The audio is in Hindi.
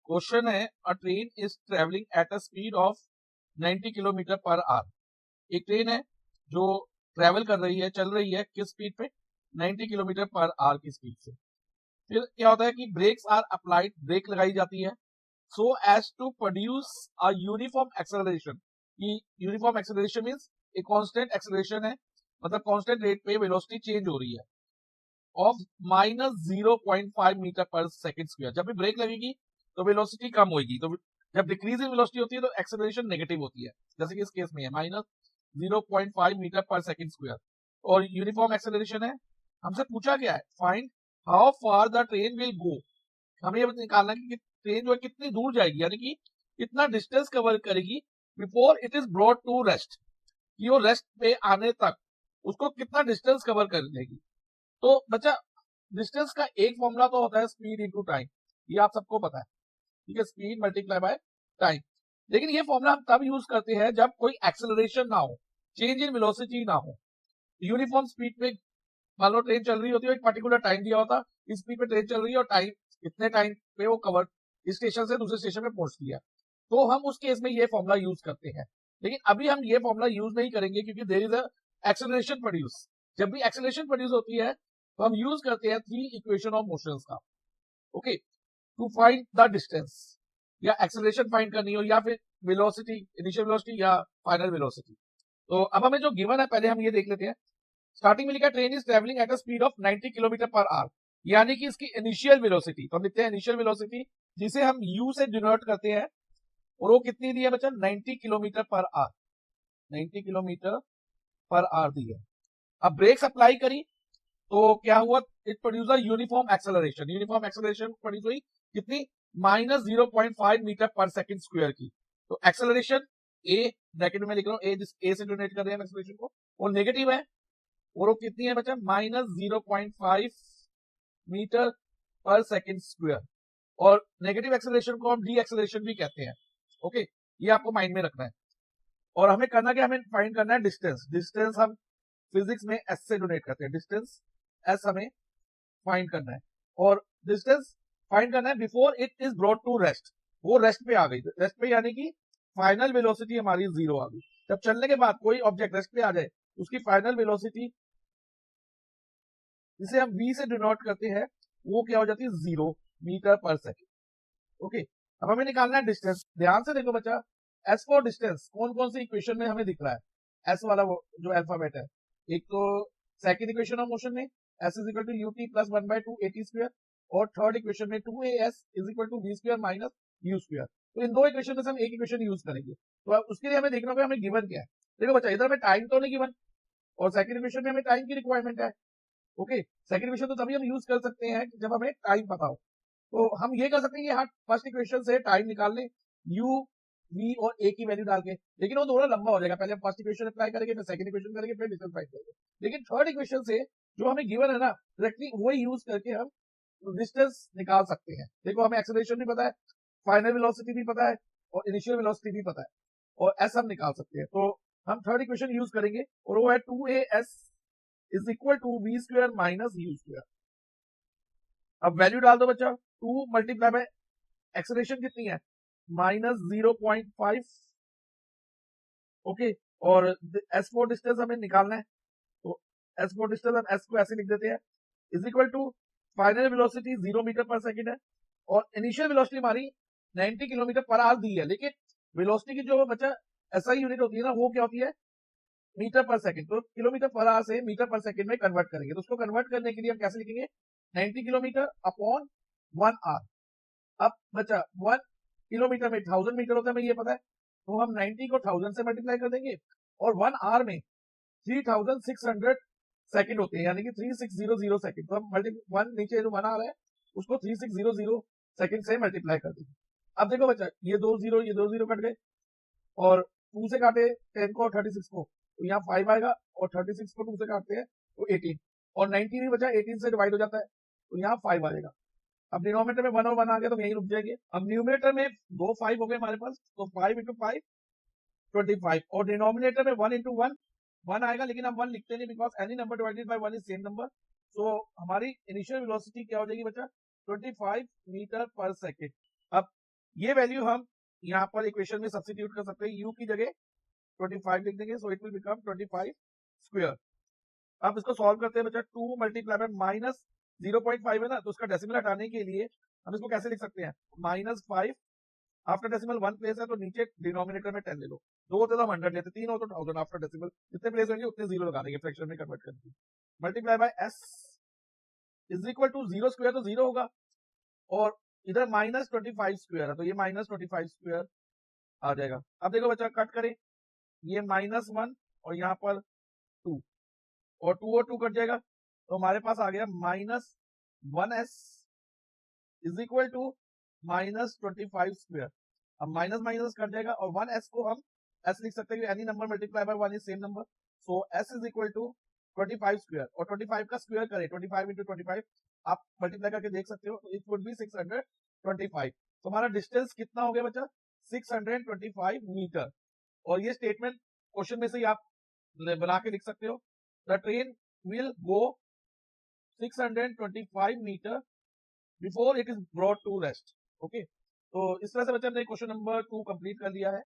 क्वेश्चन है अ train is travelling at a speed of 90 kilometre per our. एक ट्रेन है जो ट्रेवल कर रही है, चल रही है किस स्पीड पे? 90 किलोमीटर पर आवर की स्पीड से। फिर क्या होता है कि ब्रेक्स आर अप्लाइड, ब्रेक लगाई जाती है so as to produce a uniform acceleration. Uniform acceleration means एक कांस्टेंट एक्सेलरेशन है, मतलब कांस्टेंट रेट पे वेलोसिटी चेंज हो रही है of -0.5 metre per second square. जब भी ब्रेक लगेगी तो वेलोसिटी कम होगी, तो जब डिक्रीजिंग वेलोसिटी होती है तो एक्सेलरेशन नेगेटिव होती है, जैसे कि इस केस में है -0.5 मीटर पर सेकंड स्क्वायर। और यूनिफॉर्म एक्सेलरेशन है। हमसे पूछा गया है find how far the train will गो। हमें ये निकालना है कि ट्रेन जो है कितनी दूर जाएगी, यानी कि कितना डिस्टेंस कवर करेगी before it is brought to rest, कि वो रेस्ट पे आने तक उसको कितना डिस्टेंस कवर कर लेगी। तो बच्चा डिस्टेंस का एक फॉर्मूला तो होता है स्पीड इनटू टाइम, ये आप सबको पता है, ठीक है, स्पीड मल्टीप्लाई बाय टाइम। लेकिन ये फॉर्मूला हम तब यूज करते हैं जब कोई एक्सेलरेशन ना हो, चेंज इन वेलोसिटी ना हो। यूनिफॉर्म स्पीड पे मान लो ट्रेन चल रही होती है, एक पर्टिकुलर टाइम दिया होता, इस स्पीड पे ट्रेन चल रही है और टाइम इतने टाइम पे वो कवर इस स्टेशन से दूसरे स्टेशन पे पहुंचती है, तो हम उस केस में ये फॉर्मूला यूज करते हैं। लेकिन अभी हम ये फॉर्मूला यूज नहीं करेंगे क्योंकि देयर इज एक्सेलरेशन प्रोड्यूस। जब भी एक्सेलरेशन प्रोड्यूस होती है तो हम यूज करते हैं थ्री इक्वेशन ऑफ मोशंस का, okay, to find the distance, या एक्सेलरेशन फाइंड करनी हो या फिर वेलोसिटी, इनिशियल वेलोसिटी या फाइनल वेलोसिटी। तो अब हमें जो गिवन है पहले हम ये देख लेते हैं। स्टार्टिंग में लिखा train is travelling at a speed of 90 kilometre per our, यानी कि इसकी इनिशियल वेलोसिटी, तो हम लिखते हैं इनिशियल वेलोसिटी जिसे हम यू से डिनोट करते हैं, और वो कितनी दी है बच्चा? 90 kilometre per hour, 90 kilometre per hour दी है। अब ब्रेक्स अप्लाई करी तो क्या हुआ? It produce a uniform acceleration. Uniform acceleration produce हुई कितनी? -0.5 मीटर पर सेकंड स्क्वायर की। तो एक्सेलरेशन ए, ब्रैकेट में लिख रहा हूं ए, जिस ए से डोनेट कर रहे हैं एक्सेलरेशन को, वो नेगेटिव है, और वो कितनी है बच्चा? -0.5 मीटर पर सेकंड स्क्वायर। और नेगेटिव एक्सेलरेशन को हम डी एक्सेलरेशन भी कहते हैं, ओके, ये आपको माइंड में रखना है। और हमें करना क्या? हमें फाइंड करना है डिस्टेंस। डिस्टेंस हम फिजिक्स में एस से डोनेट करते हैं, डिस्टेंस एस हमें फाइंड करना है। और डिस्टेंस फाइंड करना है before it is brought to rest. वो रेस्ट पे आ गई, रेस्ट पे यानी कि फाइनल वेलोसिटी हमारी जीरो आ गई। जब चलने के बाद कोई ऑब्जेक्ट रेस्ट पे आ जाए, उसकी फाइनल वेलोसिटी जिसे हम v से डिनोट करते हैं, वो क्या हो जाती है? 0 मीटर पर सेकेंड, ओके। अब हमें निकालना है डिस्टेंस। ध्यान से देखो बच्चा, एस फॉर डिस्टेंस कौन कौन सी इक्वेशन में हमें दिख रहा है? एस वाला वो जो अल्फाबेट है, एक तो सेकंड इक्वेशन ऑफ मोशन में s is equal to u t plus 1/2 a t square, और थर्ड इक्वेशन में 2as is equal to v square minus u square. तो इन दो इक्वेशन में से हम एक इक्वेशन यूज करेंगे। तो अब उसके लिए हमें देखना होगा हमें गिवन क्या है। देखो बच्चा, इधर हमें टाइम तो नहीं गिवन, और सेकंड इक्वेशन में हमें टाइम की रिक्वायरमेंट है, ओके। सेकंड इक्वेशन तो तभी हम यूज कर सकते हैं जब हमें टाइम पता हो। तो हम ये कर सकते हैं कि हाँ, फर्स्ट इक्वेशन से टाइम निकाल लें, u v और a की वैल्यू डाल के, लेकिन वो थोड़ा लंबा हो जाएगा। पहले हम फर्स्ट इक्वेशन अप्लाई करेंगे, फिर सेकंड इक्वेशन करेंगे, फिर डिस्टेंस फाइंड करेंगे। लेकिन थर्ड इक्वेशन से जो हमें गिवन है ना, डायरेक्टली वही यूज करके हम डिस्टेंस निकाल सकते हैं। देखो, हमें एक्सेलरेशन भी पता है, फाइनल वेलोसिटी भी पता है, और इनिशियल वेलोसिटी भी पता है, और एस हम निकाल सकते हैं। तो हम थर्ड इक्वेशन यूज करेंगे, और वो है 2as is equal to v square minus u square. अब वैल्यू डाल दो बच्चा, 2 मल्टीप्लाई बाय एक्सेलरेशन कितनी है? -0.5, ओके। और एस फोर डिस्टेंस हमें निकालना है, तो एस फोर डिस्टेंस हम एस को ऐसे लिख देते हैं, is equal to final velocity 0 metre per second है, और इनिशियल वेलोसिटी हमारी 90 किलोमीटर पर आवर दी है। लेकिन वेलोसिटी की जो बच्चा एसआई यूनिट होती है ना, वो क्या होती है? Metre per second. तो किलोमीटर पर आवर से मीटर पर सेकंड में कन्वर्ट करेंगे, तो उसको कन्वर्ट करने के लिए हम कैसे लिखेंगे? 90 किलोमीटर अपॉन 1 आवर। अब बच्चा 1 किलोमीटर में 1000 मीटर होता है, हमें ये पता है, तो हम 90 को 1000 से मल्टीप्लाई कर देंगे, और 1 आवर में 3600 सेकंड होते हैं, यानी कि 3600 सेकंड। तो हम मल्टी 1 नीचे जो 1 आवर है उसको 3600 सेकंड से मल्टीप्लाई कर देंगे। अब देखो बच्चा, ये दो जीरो कट गए, और 2 से काटे 10 को और 36 को, तो यहाँ 5 आएगा, और 36 को 2 से काटते हैं तो 18, और 90 भी बचा 18 से डिवाइड हो जाता है, तो यहाँ 5 आएगा। अब डिनोमिनेटर में 1 और 1 आ गया, तो यहीं रुक जाएंगे। अब न्यूमिनेटर में दो 5 हो गए हमारे पास, तो 5 इंटू 5 25, और डिनोमिनेटर में 1 इंटू 1 1 आएगा, लेकिन हम 1 लिखते नहीं, because any number divided by 1 is same number. So हमारी इनिशियल वेलोसिटी क्या हो जाएगी बच्चा? 25 मीटर पर सेकेंड। अब ये वैल्यू हम यहाँ पर इक्वेशन में सब्स्टिट्यूट कर सकते हैं, u की जगह 25 लिख देंगे, so it will become 25 square. अब इसको सॉल्व करते हैं बच्चा, 2 मल्टीप्लाई बाय माइनस 0.5 है ना, तो उसका डेसिमल हटाने के लिए हम इसको कैसे लिख सकते हैं, -5 आफ्टर डेसिमल 1 प्लेस है तो नीचे डिनोमिनेटर में 10 ले लो, 2 होते तो हम 100 लेते, 3 हो तो 1000 आफ्टर डेसिमल, जितने प्लेस होंगे उतने जीरो लगा देंगे फ्रैक्शन में कन्वर्ट करके, multiply by s is equal to 0 square तो 0 होगा, और इधर -25 स्क्वायर है तो ये -25 स्क्वायर आ जाएगा। अब देखो बच्चा कट करें, ये -1 और यहाँ पर 2 और 2 और 2 कट जाएगा, तो हमारे पास आ गया -1s is equal to -25 square. अब माइनस माइनस कट जाएगा और 1s को हम s लिख सकते हैं, any number multiply by 1 is same number, so s is equal to 25 square, और 25 का स्क्वायर करें 25 इंटू 25 आप मल्टीप्लाई करके देख सकते हो, इट वुड बी 625। तो हमारा डिस्टेंस कितना हो गया बच्चा, 625 मीटर। और ये स्टेटमेंट क्वेश्चन में से ही आप बना के लिख सकते हो, the train will go 625 metre before it is brought to rest. Okay, तो इस तरह से बच्चा हमने क्वेश्चन नंबर 2 कंप्लीट कर लिया है।